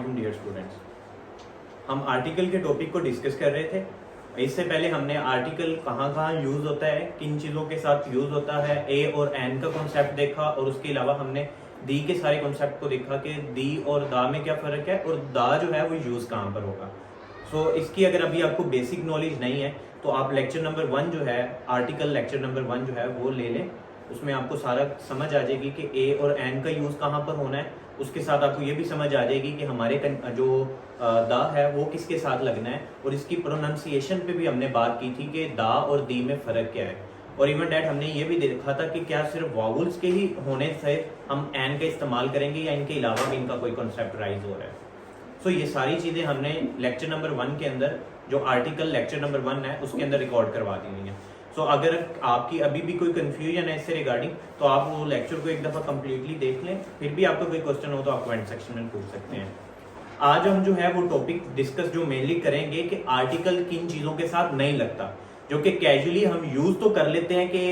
वालेकुम dear students. हम article के टॉपिक को डिस्कस कर रहे थे। इससे पहले हमने आर्टिकल कहाँ कहाँ यूज होता है, किन चीज़ों के साथ यूज होता है, ए और एन का कॉन्सेप्ट देखा, और उसके अलावा हमने दी के सारे कॉन्सेप्ट को देखा कि दी और दा में क्या फ़र्क है और दा जो है वो यूज़ कहाँ पर होगा। सो इसकी अगर अभी आपको बेसिक नॉलेज नहीं है तो आप लेक्चर नंबर 1 जो है, आर्टिकल लेक्चर नंबर 1 जो है वो ले लें। उसमें आपको सारा समझ आ जाएगी कि ए और एन का यूज़ कहाँ पर होना है। उसके साथ आपको ये भी समझ आ जाएगी कि हमारे जो दा है वो किसके साथ लगना है, और इसकी प्रोनाउंसिएशन पे भी हमने बात की थी कि दा और दी में फ़र्क क्या है। और इवन डैट हमने ये भी देखा था कि क्या सिर्फ वावल्स के ही होने से हम एन का इस्तेमाल करेंगे या इनके अलावा भी इनका कोई कॉन्सेप्ट राइज हो रहा है। सो ये सारी चीज़ें हमने लेक्चर नंबर 1 के अंदर, जो आर्टिकल लेक्चर नंबर 1 है उसके अंदर रिकॉर्ड करवा दी हुई है। सो अगर आपकी अभी भी कोई कंफ्यूजन है इससे रिगार्डिंग, तो आप वो लेक्चर को एक दफ़ा कम्प्लीटली देख लें। फिर भी आपको कोई क्वेश्चन हो तो आप कमेंट सेक्शन में पूछ सकते हैं। आज हम जो है वो टॉपिक डिस्कस जो मेनली करेंगे कि आर्टिकल किन चीज़ों के साथ नहीं लगता, जो कि कैजुअली हम यूज़ तो कर लेते हैं कि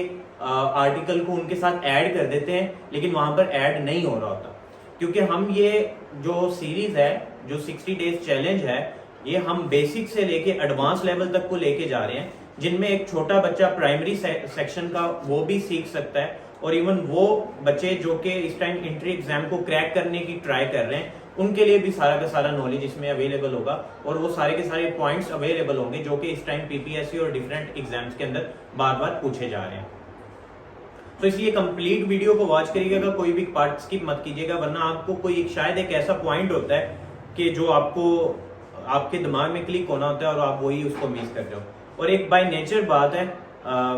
आर्टिकल को उनके साथ ऐड कर देते हैं, लेकिन वहाँ पर ऐड नहीं हो रहा होता। क्योंकि हम ये जो सीरीज़ है, जो 60 डेज चैलेंज है, ये हम बेसिक से लेके एडवांस लेवल तक को लेके जा रहे हैं, जिनमें एक छोटा बच्चा प्राइमरी सेक्शन का वो भी सीख सकता है, और इवन वो बच्चे जो कि इस टाइम एंट्री एग्जाम को क्रैक करने की ट्राई कर रहे हैं, उनके लिए भी सारा का सारा नॉलेज इसमें अवेलेबल होगा, और वो सारे के सारे पॉइंट्स अवेलेबल होंगे जो कि इस टाइम पीपीएससी और डिफरेंट एग्जाम्स के अंदर बार बार पूछे जा रहे हैं। तो इसलिए कंप्लीट वीडियो को वॉच करिएगा, कोई भी पार्ट स्किप मत कीजिएगा, वरना आपको कोई शायद एक ऐसा पॉइंट होता है कि जो आपको आपके दिमाग में क्लिक होना होता है और आप वही उसको मिस कर जाओ। और एक बाय नेचर बात है,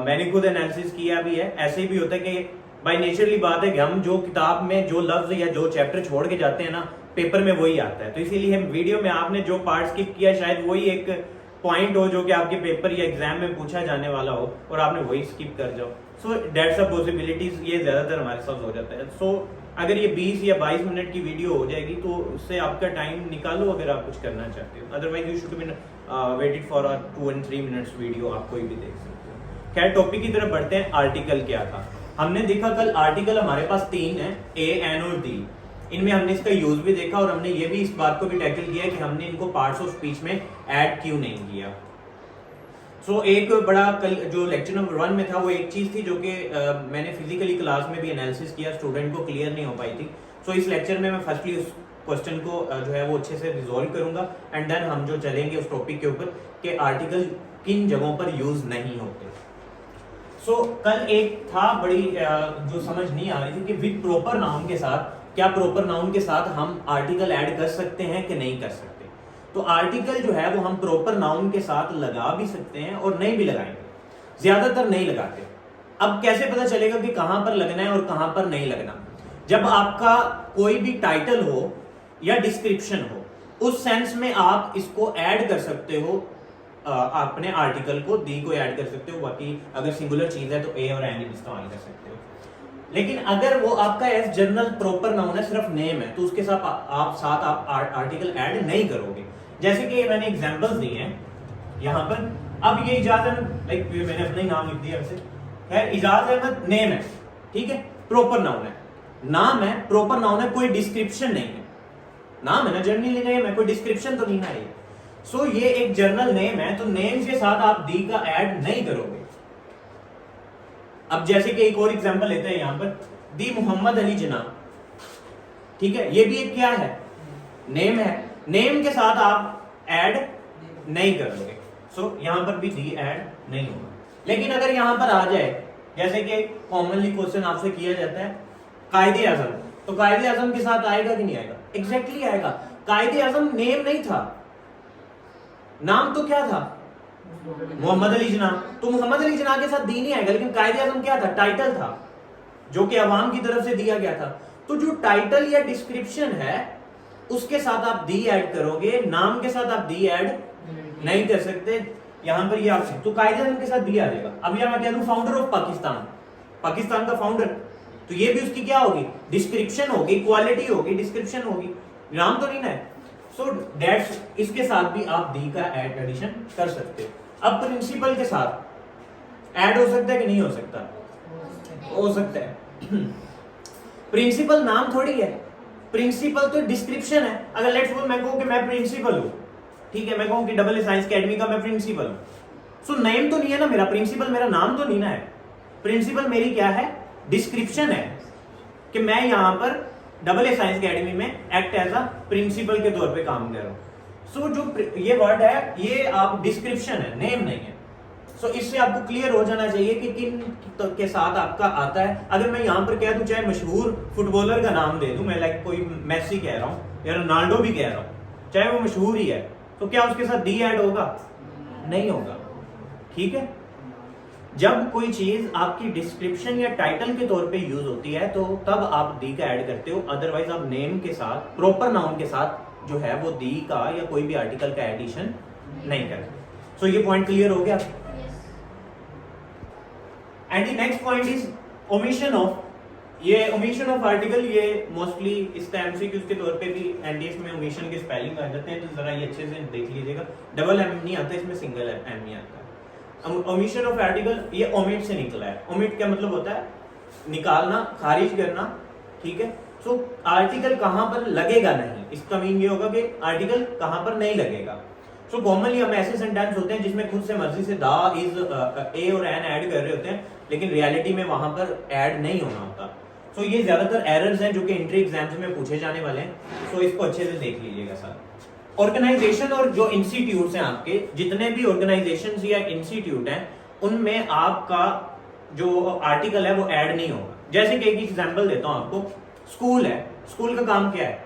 मैंने खुद एनालिसिस किया भी है, ऐसे भी होता है कि बाय नेचरली बात है कि हम जो किताब में जो लफ्ज या जो चैप्टर छोड़ के जाते हैं ना, पेपर में वही आता है। तो इसीलिए हम वीडियो में आपने जो पार्ट स्किप किया शायद वही एक पॉइंट हो जो कि आपके पेपर या एग्जाम में पूछा जाने वाला हो, और आपने वही स्किप कर जाओ। सो दैट्स अ पॉसिबिलिटीज, ये ज्यादातर हमारे साथ हो जाता है। सो अगर ये 20 या 22 मिनट की वीडियो हो जाएगी तो उससे आपका टाइम निकालो अगर आप कुछ करना चाहते हो, otherwise you should be waited for 2 and 3 minutes video, आप कोई भी देख सकते हो। खैर टॉपिक की तरफ बढ़ते हैं। आर्टिकल क्या था हमने देखा कल। आर्टिकल हमारे पास 3 है, ए, एन और दी। इनमें हमने इसका यूज भी देखा, और हमने ये भी इस बात को भी टैकल किया कि हमने इनको पार्ट्स ऑफ स्पीच में ऐड क्यों नहीं किया। सो एक बड़ा कल जो लेक्चर नंबर 1 में था वो एक चीज थी जो कि मैंने फिजिकली क्लास में भी एनालिसिस किया, स्टूडेंट को क्लियर नहीं हो पाई थी। सो इस लेक्चर में मैं फर्स्टली उस क्वेश्चन को जो है वो अच्छे से रिजॉल्व करूंगा, एंड देन हम जो चलेंगे उस टॉपिक के ऊपर कि आर्टिकल किन जगहों पर यूज नहीं होते। सो कल एक था बड़ी जो समझ नहीं आ रही थी कि विद प्रॉपर नाउन के साथ, क्या प्रॉपर नाउन के साथ हम आर्टिकल ऐड कर सकते हैं कि नहीं कर सकते। तो आर्टिकल जो है वो हम प्रॉपर नाउन के साथ लगा भी सकते हैं और नहीं भी लगाएंगे, ज्यादातर नहीं लगाते। अब कैसे पता चलेगा कि कहां पर लगना है और कहां पर नहीं लगना? जब आपका कोई भी टाइटल हो या डिस्क्रिप्शन हो, उस सेंस में आप इसको ऐड कर सकते हो, अपने आर्टिकल को, दी को ऐड कर सकते हो। बाकी अगर सिंगुलर चीज है तो ए और एन इस्तेमाल कर सकते हो। लेकिन अगर वो आपका एज जनरल प्रॉपर नाउन है, सिर्फ नेम है, तो उसके साथ आप आर्टिकल ऐड नहीं करोगे। जैसे कि मैंने एग्जांपल्स दिए हैं यहाँ पर। अब ये इजाज अहमद, लाइक मैंने अपना ही नाम लिख दिया वैसे, खैर इजाज अहमद नेम है, ठीक है, प्रॉपर नाउन है, नाम है, प्रॉपर नाउन है, कोई डिस्क्रिप्शन नहीं है। नाम है ना, जनरली नेम है, कोई डिस्क्रिप्शन तो नहीं है। सो ये एक जर्नल नेम है, तो नेम के साथ आप दी का ऐड नहीं करोगे। अब जैसे कि एक और एग्जांपल लेते हैं यहाँ पर, दी मोहम्मद अली जिन्ना, ठीक है, ये भी एक क्या है, नेम है, नेम के साथ आप ऐड नहीं करोगे। सो यहां पर भी दी ऐड नहीं होगा। लेकिन अगर यहां पर आ जाए, जैसे कि कॉमनली क्वेश्चन आपसे किया जाता है कायदे आजम, तो कायदे आजम के साथ आएगा कि नहीं आएगा? एग्जैक्टली आएगा। कायदे आजम नेम नहीं था, नाम तो क्या था, मोहम्मद अली जिन्ना, तो मोहम्मद अली जिन्ना के साथ दी नहीं आएगा। लेकिन कायदे आजम क्या था, टाइटल था जो कि अवाम की तरफ से दिया गया था। तो जो टाइटल या डिस्क्रिप्शन है उसके साथ आप दी ऐड करोगे, नाम के साथ आप दी ऐड नहीं कर सकते। यहां पर ये आप, तो कायदे आजम के साथ दी आ जाएगा। अब यहां मैं कह दूं फाउंडर ऑफ पाकिस्तान, पाकिस्तान का फाउंडर, तो ये भी उसकी क्या होगी, डिस्क्रिप्शन होगी, क्वालिटी होगी, डिस्क्रिप्शन होगी, नाम तो नहीं ना है। सो दैट्स, इसके साथ भी आप दी का ऐड एडिशन कर सकते हो। अब प्रिंसिपल के साथ ऐड हो सकता है कि नहीं हो सकता? हो सकता है। प्रिंसिपल नाम थोड़ी है, प्रिंसिपल तो डिस्क्रिप्शन है। अगर लेट्स सपोज मैं कहूं कि मैं प्रिंसिपल हूं, ठीक है, मैं कहूं कि डबल ए साइंस अकेडमी का मैं प्रिंसिपल हूं, सो नेम तो नहीं है ना मेरा, प्रिंसिपल मेरा नाम तो नहीं ना है। प्रिंसिपल मेरी क्या है, डिस्क्रिप्शन है कि मैं यहां पर डबल ए साइंस अकेडमी में एक्ट एज अ प्रिंसिपल के तौर पे काम कर रहा हूं। सो जो ये वर्ड है ये आप डिस्क्रिप्शन है, नेम नहीं है। सो इससे आपको क्लियर हो जाना चाहिए कि किन के साथ आपका आता है। अगर मैं यहाँ पर कह दूं चाहे मशहूर फुटबॉलर का नाम दे दूं, मैं लाइक कोई मेसी कह रहा हूं या रोनाल्डो भी कह रहा हूं, चाहे वो मशहूर ही है, तो क्या उसके साथ दी ऐड होगा? नहीं होगा, ठीक है। जब कोई चीज आपकी डिस्क्रिप्शन या टाइटल के तौर पे यूज होती है तो तब आप दी का ऐड करते हो, अदरवाइज आप नेम के साथ, प्रॉपर नाउन के साथ जो है वो दी का या कोई भी आर्टिकल का एडिशन नहीं करते। सो ये पॉइंट क्लियर हो गया। And the next point is omission of. ये ओमिशन ऑफ आर्टिकल, ये मोस्टली इसका एमसीक्यूज के तौर पे भी एनडीएस में ओमिशन के स्पेलिंग आ जाते हैं, तो जरा ये अच्छे से देख लीजिएगा। डबल एम नहीं आता इसमें, सिंगल एम नहीं आता। ओमिशन ऑफ आर्टिकल ये ओमिट से निकला है। ओमिट क्या मतलब होता है? निकालना, खारिज करना, ठीक है। सो आर्टिकल कहां पर लगेगा नहीं, इसका मीन ये होगा कि आर्टिकल कहां पर नहीं लगेगा। सो कॉमनली हम ऐसे सेंटेंस होते हैं जिसमें खुद से मर्जी से दा, इज, ए और एन ऐड कर रहे होते हैं, लेकिन रियलिटी में वहां पर ऐड नहीं होना होता। सो ये ज्यादातर एरर्स हैं जो कि एंट्री एग्जाम्स में पूछे जाने वाले हैं। सो इसको अच्छे से देख लीजिएगा सर। ऑर्गेनाइजेशन और जो इंस्टीट्यूट्स हैं आपके, जितने भी ऑर्गेनाइजेशंस या इंस्टीट्यूट हैं, उनमें आपका जो आर्टिकल है वो ऐड नहीं होगा। जैसे कि एक एग्जांपल देता हूं आपको, स्कूल है, स्कूल का काम क्या है?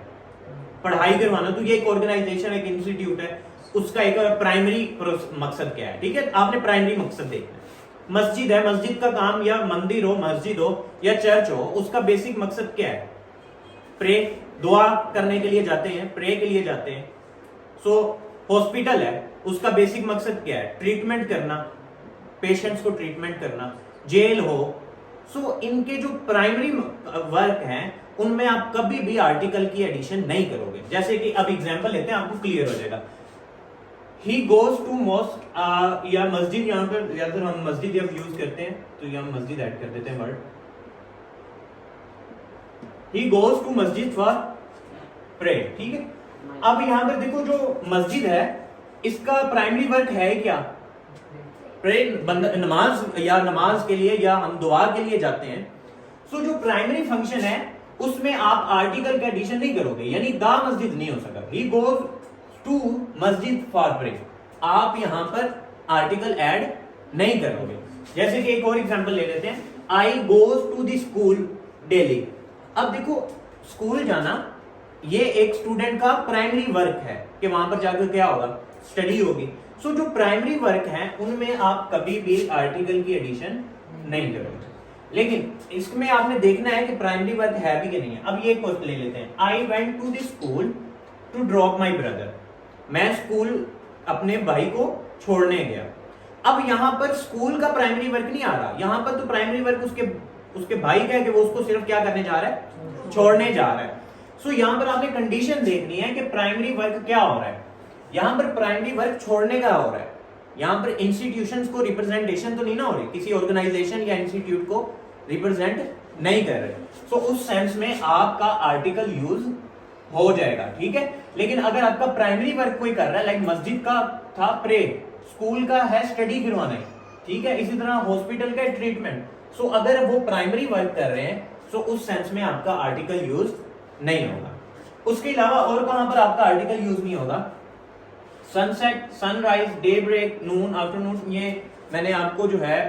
पढ़ाई करवाना। तो ये एक ऑर्गेनाइजेशन, एक इंस्टीट्यूट है, उसका एक प्राइमरी मकसद क्या है, ठीक है, आपने प्राइमरी मकसद देखना है। मस्जिद है, मस्जिद का काम, या मंदिर हो, मस्जिद हो या चर्च हो, उसका बेसिक मकसद क्या है? प्रे, दुआ करने के लिए जाते हैं, प्रे के लिए जाते हैं। सो हॉस्पिटल है, उसका बेसिक मकसद क्या है? ट्रीटमेंट करना, पेशेंट्स को ट्रीटमेंट करना। जेल हो, सो इनके जो प्राइमरी वर्क हैं उनमें आप कभी भी आर्टिकल की एडिशन नहीं करोगे। जैसे कि अब एग्जांपल लेते हैं, आपको क्लियर हो जाएगा। ही गोज टू मॉस्क, या मस्जिद, यहाँ पर या फिर हम मस्जिद जब यूज करते हैं तो यहाँ मस्जिद ऐड कर देते हैं वर्ड। ही गोज टू मस्जिद फॉर प्रे, ठीक है। अब यहाँ पर देखो, जो मस्जिद है इसका प्राइमरी वर्क है क्या? प्रे, नमाज, या नमाज के लिए, या हम दुआ के लिए जाते हैं। सो जो प्राइमरी फंक्शन है उसमें आप आर्टिकल का एडिशन नहीं करोगे, यानी द मस्जिद नहीं हो सकता। ही गोज टू मस्जिद फॉर प्रे, आप यहां पर आर्टिकल ऐड नहीं करोगे। जैसे कि एक और एग्जांपल ले लेते हैं, I goes to the school daily. अब देखो, स्कूल जाना ये एक स्टूडेंट का प्राइमरी वर्क है कि वहां पर जाकर क्या होगा? स्टडी होगी। सो जो प्राइमरी वर्क है उनमें आप कभी भी आर्टिकल की एडिशन नहीं करोगे। लेकिन इसमें आपने देखना है कि प्राइमरी वर्क है भी कि नहीं है। अब ये क्वेश्चन ले लेते हैं, I went to the school to drop my brother. मैं स्कूल अपने भाई को छोड़ने गया। अब यहां पर स्कूल का प्राइमरी वर्क नहीं आ रहा, यहां पर तो प्राइमरी वर्क उसके भाई का है कि वो उसको सिर्फ क्या करने जा रहा है? छोड़ने जा रहा है। सो यहां पर आपने कंडीशन देखनी है कि प्राइमरी वर्क क्या हो रहा है। यहां पर प्राइमरी वर्क छोड़ने का हो रहा है। यहां पर इंस्टीट्यूशंस को रिप्रेजेंटेशन तो नहीं ना हो रही, किसी ऑर्गेनाइजेशन या इंस्टीट्यूट को रिप्रेजेंट नहीं कर रहे। सो उस सेंस में आपका आर्टिकल यूज हो जाएगा, ठीक है। लेकिन अगर आपका प्राइमरी वर्क कोई कर रहा है, लाइक मस्जिद का था प्रे, स्कूल का है स्टडी करवाना है, ठीक है, इसी तरह हॉस्पिटल का ट्रीटमेंट। सो अगर वो प्राइमरी वर्क कर रहे हैं सो उस सेंस में आपका आर्टिकल यूज नहीं होगा। उसके अलावा और कहां पर आपका आर्टिकल यूज नहीं होगा? सनसेट, सनराइज, डे ब्रेक, नून, आफ्टरनून। ये मैंने आपको जो है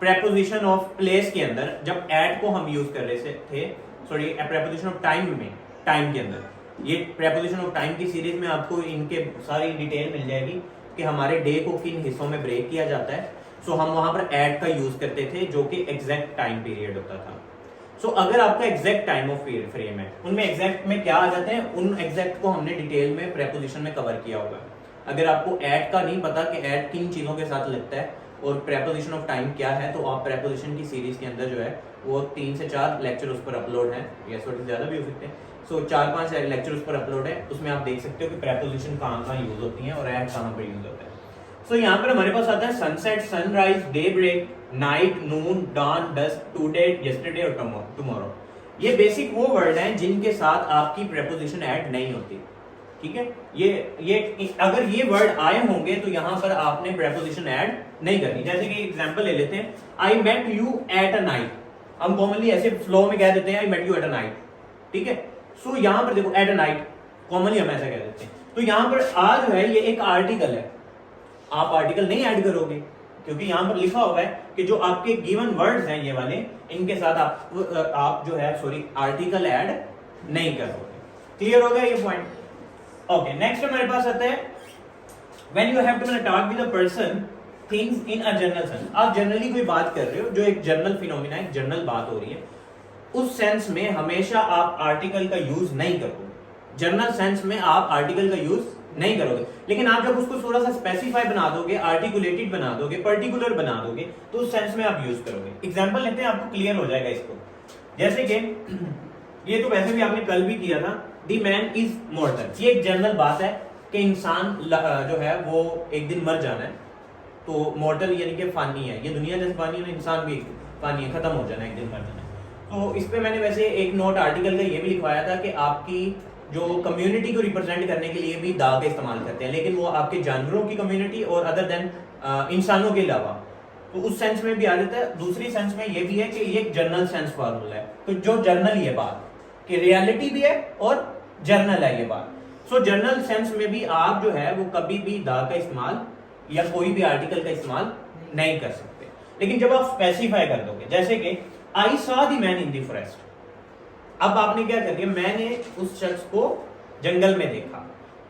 प्रेपोजिशन ऑफ प्लेस के अंदर जब एट को हम यूज कर रहे थे, सॉरी, प्रेपोजिशन ऑफ टाइम में, टाइम के अंदर, ये प्रेपोजिशन ऑफ टाइम की सीरीज में आपको इनके सारी डिटेल मिल जाएगी कि हमारे डे को किन हिस्सों में ब्रेक किया जाता है। सो हम वहां पर एट का यूज करते थे जो कि एग्जैक्ट टाइम पीरियड होता था। सो अगर आपका एग्जैक्ट टाइम ऑफ फ्रेम है, उनमें एग्जैक्ट में क्या आ जाते हैं, उन एग्जैक्ट को हमने डिटेल में प्रेपोजिशन में कवर किया होगा। अगर आपको एट का नहीं पता कि एट किन चीजों के साथ लगता है और प्रेपोजिशन ऑफ टाइम क्या है, तो आप प्रेपोजिशन की सीरीज के अंदर जो है वो 3 से 4 लेक्चर उस पर अपलोड है, या थोड़ी ज्यादा भी हो सकते हैं। सो 4-5 लेक्चर उस पर अपलोड है, उसमें आप देख सकते हो कि प्रेपोजिशन कहाँ यूज होती है और एट कहाँ पर यूज होता है। सो यहाँ पर हमारे पास आता है sunset, sunrise, day break, night, noon, dawn, dusk, today, yesterday और टुमारो। ये बेसिक वो वर्ड हैं जिनके साथ आपकी प्रेपोजिशन ऐड नहीं होती, ठीक है। ये अगर ये वर्ड आए होंगे तो यहां पर आपने प्रेपोजिशन ऐड नहीं करनी। जैसे कि एग्जांपल ले लेते हैं, I met you at a night. हम कॉमनली ऐसे फ्लो में कह देते हैं I met you at a night, ठीक है। सो यहां पर देखो एट अ नाइट, कॉमनली हम ऐसा कह देते हैं। तो यहां पर आ जो है ये एक आर्टिकल है, आप आर्टिकल नहीं ऐड करोगे क्योंकि यहां पर लिखा हुआ है कि जो आपके गिवन वर्ड्स हैं ये वाले, इनके साथ आप जो है सॉरी आर्टिकल ऐड नहीं करोगे। क्लियर हो गया ये पॉइंट? ओके, नेक्स्ट हमारे पास आता है when you have to talk with a person things in a general sense. आप जनरली कोई बात कर रहे हो जो एक जनरल फिनोमिना, एक जनरल बात हो रही है, उस सेंस में हमेशा आप आर्टिकल का यूज नहीं करोगे। जनरल सेंस में आप आर्टिकल का यूज नहीं करोगे, लेकिन आप जब उसको थोड़ा सा स्पेसिफाई बना दोगे, आर्टिकुलेटेड बना दोगे, पर्टिकुलर बना दोगे, तो उस सेंस में आप यूज करोगे। एग्जांपल लेते हैं, आपको क्लियर हो जाएगा इसको। जैसे कि ये तो वैसे भी आपने कल भी किया था, द मैन इज मॉर्टल। ये एक जनरल बात है कि इंसान जो है वो एक दिन मर जाना है, तो मॉर्टल यानी कि फानी है। ये दुनिया जैसे फानी है, इंसान भी फानी है, खत्म हो जाना है, एक दिन मर जाना है। तो इस पे मैंने वैसे एक नोट आर्टिकल का ये भी लिखवाया था कि आपकी जो कम्युनिटी को रिप्रेजेंट करने के लिए भी दा का इस्तेमाल करते हैं, लेकिन वो आपके जानवरों की कम्युनिटी और अदर देन इंसानों के अलावा, तो उस सेंस में भी आ जाता है। दूसरी सेंस में ये भी है कि ये एक जर्नल सेंस फार्मूला है, तो जो जर्नल ये बात कि रियलिटी भी है और जर्नल है ये बात। सो जर्नल सेंस में भी आप जो है वो कभी भी दा का इस्तेमाल या कोई भी आर्टिकल का इस्तेमाल नहीं कर सकते। लेकिन जब आप स्पेसिफाई कर दोगे, जैसे कि I saw the man in the forest, अब आपने क्या कर दिया, मैंने उस शख्स को जंगल में देखा।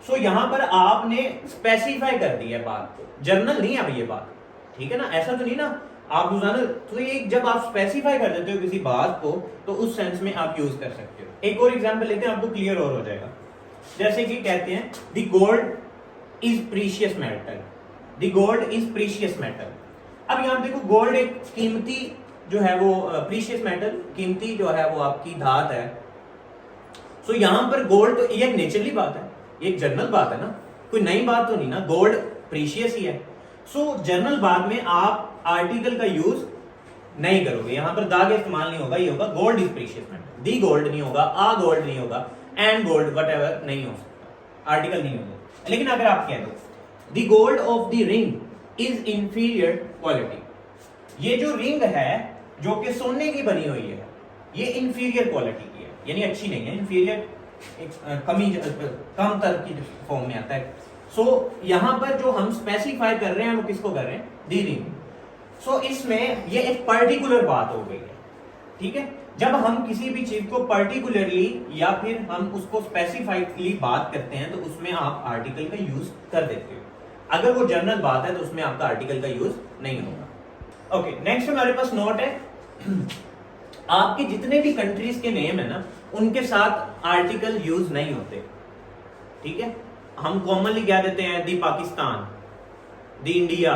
सो यहां पर आपने स्पेसिफाई कर दिया बात को, जर्नल नहीं है अब ये बात, ठीक है ना। ऐसा तो नहीं ना आप रोजाना, तो ये जब आप स्पेसिफाई कर देते हो किसी बात को, तो उस सेंस में आप यूज कर सकते हो। एक और एग्जांपल लेते हैं, आपको क्लियर और हो जाएगा। जैसे कि कहते हैं the gold is precious metal, the gold is precious metal. अब यहां देखो, गोल्ड एक कीमती जो है वो प्रीशियस मेटल, कीमती जो है वो आपकी धात है। सो यहां पर गोल्ड, तो ये एक नेचुरली बात है, ये एक जनरल बात है ना, कोई नई बात तो नहीं ना, गोल्ड प्रीशियस ही है। सो जनरल बात में आप आर्टिकल का यूज नहीं करोगे, यहां पर दा का इस्तेमाल नहीं होगा, ये होगा gold is precious metal. The gold नहीं होगा, आ गोल्ड नहीं होगा, एंड गोल्ड वटएवर नहीं हो सकता, आर्टिकल नहीं होगा। लेकिन अगर आप कह दो the gold of the ring is inferior quality, ये जो रिंग है जो कि सोने की बनी हुई है, ये इंफीरियर क्वालिटी की है, यानी अच्छी नहीं है, इंफीरियर कम तर की फॉर्म में आता है। सो यहां पर जो हम स्पेसिफाई कर रहे हैं वो किसको कर रहे हैं, दी रिंग। सो इसमें ये एक पर्टिकुलर बात हो गई है, ठीक है। जब हम किसी भी चीज को पर्टिकुलरली या फिर हम उसको स्पेसिफाइडली बात करते हैं तो उसमें आप आर्टिकल का यूज कर देते हो। अगर वो जनरल बात है तो उसमें आपका आर्टिकल का यूज नहीं होगा। ओके, नेक्स्ट हमारे पास नोट है, आपके जितने भी कंट्रीज के नेम है ना, उनके साथ आर्टिकल यूज नहीं होते, ठीक है। हम कॉमनली क्या देते हैं, दी पाकिस्तान, दी इंडिया,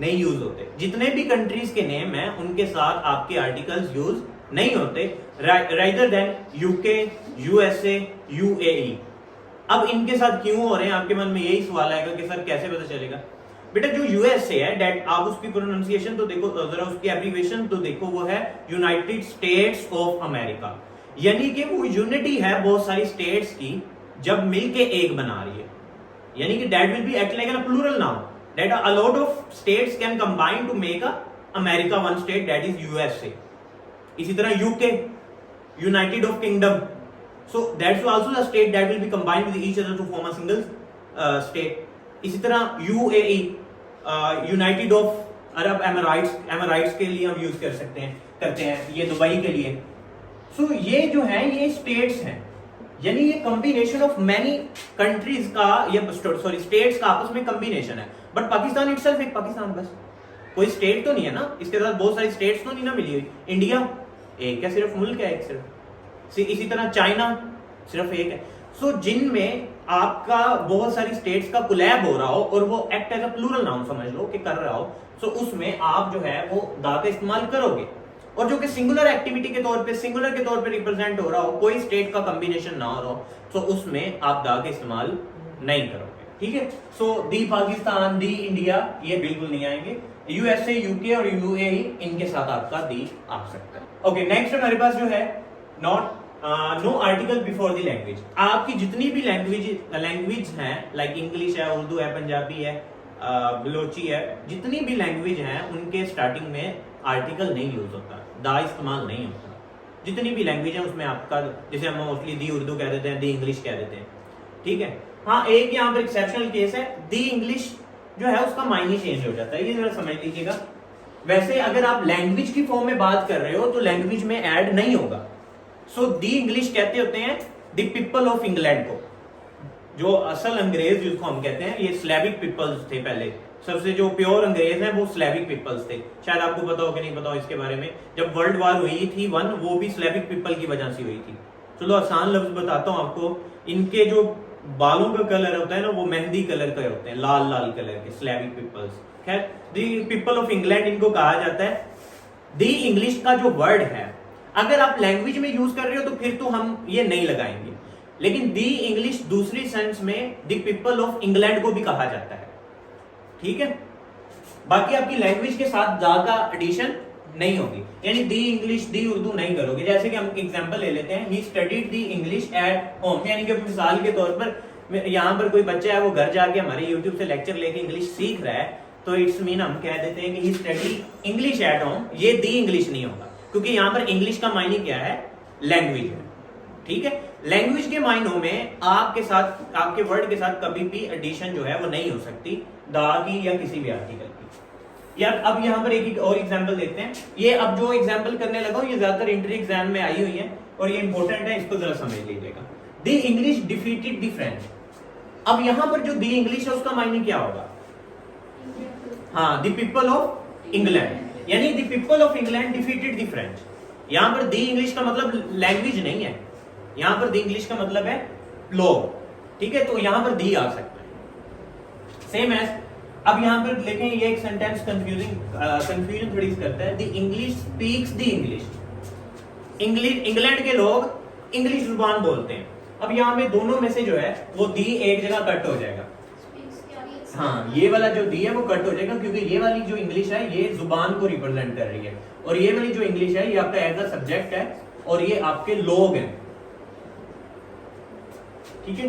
नहीं यूज होते। जितने भी कंट्रीज के नेम हैं उनके साथ आपके आर्टिकल्स यूज नहीं होते, rather than UK, USA, UAE. अब इनके साथ क्यों हो रहे हैं, आपके मन में यही सवाल आएगा कि सर कैसे पता चलेगा। बेटा जो यूएसए है, डेट आप उसकी प्रोनाउंसिएशन तो देखो जरा, उसकी एब्रिविएशन तो देखो, वो है यूनाइटेड स्टेट्स ऑफ अमेरिका, यानी कि वो यूनिटी है बहुत सारी स्टेट्स की जब मिलके एक बना रही है, यानी कि that will be act like a plural noun, that a lot of states can combine to make a America one state, that is USA. इसी तरह UK, united of kingdom, so that's also the state that will be combined with each other to form a single state. इसी तरह UAE, united of Arab Emirates के लिए हम use कर सकते हैं, करते हैं, ये दुबई के लिए। सो ये जो है ये स्टेट्स हैं, यानी ये कॉम्बिनेशन ऑफ मैनी कंट्रीज का, ये सॉरी स्टेट्स का आपस में कॉम्बिनेशन है। बट पाकिस्तान इटसेल्फ एक पाकिस्तान, बस कोई स्टेट तो नहीं है ना, इसके साथ बहुत सारी स्टेट्स तो नहीं ना मिली हुई। इंडिया एक है, सिर्फ मुल्क है एक सिर्फ। इसी तरह चाइना सिर्फ एक है। सो जिनमें आपका बहुत सारी स्टेट्स का कोलैब हो रहा हो और वो act as a plural noun समझ लो कि कर रहा हो, सो उसमें आप जो है वो दा का इस्तेमाल करोगे। और जो कि सिंगुलर एक्टिविटी के तौर पे, सिंगुलर के तौर पे रिप्रेजेंट हो रहा हो, कोई स्टेट का कॉम्बिनेशन ना हो रहा हो, तो उसमें आप दा का इस्तेमाल नहीं करोगे, ठीक है। सो दी पाकिस्तान, दी इंडिया, ये बिल्कुल नहीं आएंगे। यूएसए, यूके और यूएई, इनके साथ आपका दी आ सकता है। ओके, नेक्स्ट हमारे पास जो है no article before the language. आपकी जितनी भी लैंग्वेज हैं, लाइक इंग्लिश है, उर्दू है, पंजाबी है, बलोची है, जितनी भी लैंग्वेज हैं उनके स्टार्टिंग में आर्टिकल नहीं यूज होता, दा इस्तेमाल नहीं होता। जितनी भी लैंग्वेज है उसमें आपका, जैसे हम मोस्टली दी उर्दू कह देते हैं, दी इंग्लिश कह देते हैं, ठीक है। हाँ, एक यहाँ पर एक्सेप्शनल केस है, दी इंग्लिश जो है उसका मायने चेंज हो जाता है, ये जरा समझ लीजिएगा। वैसे अगर आप लैंग्वेज की फॉर्म में बात कर रहे हो तो लैंग्वेज में ऐड नहीं होगा। सो दी इंग्लिश कहते होते हैं द पीपल ऑफ इंग्लैंड को, जो असल अंग्रेज जिसको हम कहते हैं, ये स्लैविक पीपल्स थे पहले, सबसे जो प्योर अंग्रेज हैं वो स्लैविक पीपल्स थे। शायद आपको पता हो कि नहीं पता हो इसके बारे में, जब वर्ल्ड वार हुई थी वन, वो भी स्लैविक पीपल की वजह से हुई थी। चलो आसान लफ्ज बताता हूँ आपको, इनके जो बालों का कलर होता है ना वो मेहंदी कलर का होते हैं, लाल लाल कलर के, स्लैविक पीपल्स। खैर, दी पीपल ऑफ इंग्लैंड इनको कहा जाता है। दी इंग्लिश का जो वर्ड है, अगर आप लैंग्वेज में यूज कर रहे हो तो फिर तो हम ये नहीं लगाएंगे, लेकिन दी इंग्लिश दूसरी सेंस में दी पीपल ऑफ इंग्लैंड को भी कहा जाता है, ठीक है। बाकी आपकी लैंग्वेज के साथ दा का एडिशन नहीं होगी, यानी दी इंग्लिश दी उर्दू नहीं करोगे। जैसे कि हम एग्जांपल ले लेते हैं, he studied the English at home, यानी कि मिसाल के तौर पर यहाँ पर कोई बच्चा है वो घर जाके हमारे यूट्यूब से लेक्चर लेके इंग्लिश सीख रहा है, तो इट्स मीन हम कह देते हैं कि ही स्टडी इंग्लिश एट होम। ये दी इंग्लिश नहीं होगा, क्योंकि यहाँ पर इंग्लिश का मायने क्या है, लैंग्वेज है, ठीक है। लैंग्वेज के मायनों में आपके साथ, आपके वर्ड के साथ कभी भी एडिशन जो है वो नहीं हो सकती, दा की या किसी भी आर्टिकल की। यार अब यहाँ पर एक और एग्जांपल देखते हैं। ये अब जो एग्जांपल करने लगा हूं ये ज्यादातर इंटर एग्जाम में आई हुई है और ये इंपॉर्टेंट है, इसको जरा समझ लीजिएगा। दी इंग्लिश डिफीटेड दी फ्रेंच। अब यहाँ पर जो दी इंग्लिश है उसका मायने क्या होगा, हाँ, दी पीपल ऑफ इंग्लैंड, यानी the people of England defeated the French. यहां पर दी इंग्लिश का मतलब लैंग्वेज नहीं है, यहां पर दी इंग्लिश का मतलब है लोग, ठीक है। तो यहां पर दी आ सकता है, सेम एज। अब यहां पर देखें, ये एक सेंटेंस कंफ्यूजन थोड़ी करता है। दी इंग्लिश स्पीक्स दी इंग्लिश, इंग्लैंड के लोग इंग्लिश जुबान बोलते हैं। अब यहां में दोनों में से जो है वो दी एक जगह कट हो जाएगा, हाँ, ये वाला जो दी है वो कट हो जाएगा, क्योंकि ये वाली जो इंग्लिश है ये जुबान को रिप्रेजेंट कर रही है, और ये वाली जो इंग्लिश है ये आपका एज अ सब्जेक्ट है, और ये आपके लोग हैं, ठीक है।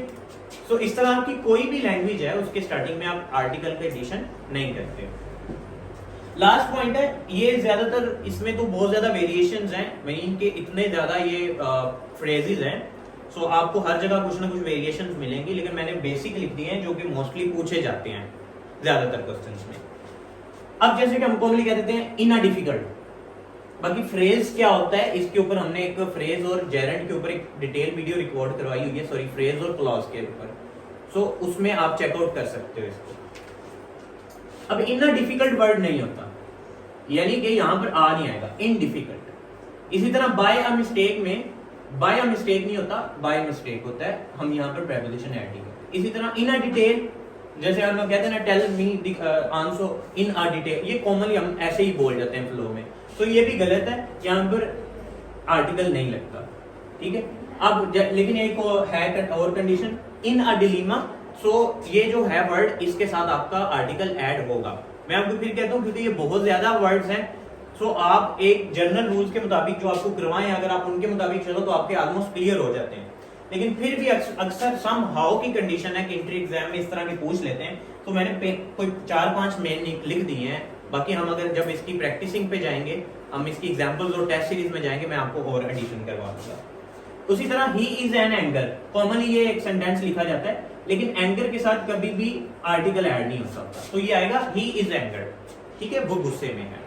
तो इस तरह की कोई भी लैंग्वेज है उसके स्टार्टिंग में आप आर्टिकल का एडिशन नहीं करते। लास्ट पॉइंट है, ये ज्यादातर इसमें तो बहुत ज्यादा वेरिएशंस हैं, इनके इतने ज्यादा ये फ्रेजेस हैं, सो आपको हर जगह कुछ ना कुछ वेरिएशंस मिलेंगी, लेकिन मैंने बेसिक लिख दिए हैं जो कि मोस्टली पूछे जाते हैं ज्यादातर क्वेश्चंस में। अब जैसे कि हम कॉमनली कह देते हैं इन अ डिफिकल्ट, बाकी फ्रेज क्या होता है इसके ऊपर हमने एक फ्रेज और जेरेंट के ऊपर एक डिटेल वीडियो रिकॉर्ड करवाई हुई है, सॉरी, फ्रेज और क्लॉज के ऊपर, सो उसमें आप चेकआउट कर सकते हो इसको। अब इन अ डिफिकल्ट वर्ड नहीं होता, यानी कि यहां पर आ नहीं आएगा, इन डिफिकल्ट। इसी तरह बाय अ मिस्टेक में बाय अ मिस्टेक नहीं होता, बाय मिस्टेक होता है, हम यहाँ पर प्रेपोजिशन ऐड नहीं करते। इसी तरह इन अ डिटेल, जैसे हम लोग कहते हैं ना, tell me answer in a detail, ये कॉमनली हम ऐसे ही बोल जाते हैं फ्लो में, तो ये भी गलत है, यहाँ पर आर्टिकल नहीं लगता, ठीक है। अब लेकिन एक है और कंडीशन, इन अ डिलीमा, सो ये जो है वर्ड इसके साथ आपका आर्टिकल ऐड होगा। मैं आपको फिर कहता हूँ क्योंकि ये बहुत ज्यादा वर्ड्स हैं, सो आप एक जनरल रूल्स के मुताबिक जो आपको करवाएं, अगर आप उनके मुताबिक चलो तो आपके ऑलमोस्ट क्लियर हो जाते हैं। लेकिन फिर भी अक्सर सम हाउ की कंडीशन है कि इंटर एग्जाम में इस तरह के पूछ लेते हैं, तो मैंने कोई 4-5 मेन लिख दिए हैं। बाकी हम अगर जब इसकी प्रैक्टिसिंग पे जाएंगे, हम इसकी एग्जाम्पल्स और टेस्ट सीरीज में जाएंगे, मैं आपको और एडिशन करवा दूंगा। उसी तरह he is an anger, commonly ये एक सेंटेंस लिखा जाता है, लेकिन एंगर के साथ कभी भी आर्टिकल ऐड नहीं हो सकता, तो ये आएगा ही इज एंगर, ठीक है, वो गुस्से में है।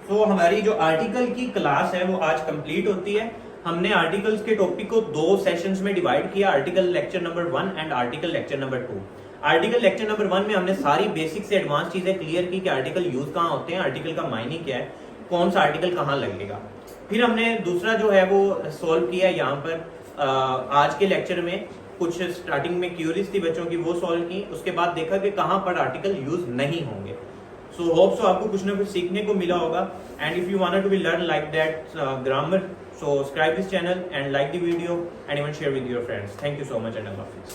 तो हमारी जो आर्टिकल की क्लास है वो आज कंप्लीट होती है। हमने आर्टिकल्स के टॉपिक को 2 सेशंस में डिवाइड किया, article lecture number 1 and article lecture number 2। Article lecture number 1 में हमने सारी बेसिक से एडवांस चीजें क्लियर की कि आर्टिकल यूज कहाँ होते हैं, आर्टिकल का मायने क्या है, कौन सा आर्टिकल कहाँ लगेगा। फिर हमने दूसरा जो है वो सॉल्व किया यहाँ पर आज के लेक्चर में, कुछ स्टार्टिंग में क्यूरीज थी बच्चों की, वो सॉल्व की। उसके बाद देखा कि कहाँ पर आर्टिकल यूज नहीं होंगे। सो होप सो आपको कुछ ना कुछ सीखने को मिला होगा। And if you wanted to be learn like that grammar, so subscribe this channel and like the video and even share with your friends. Thank you so much and Allah Hafiz.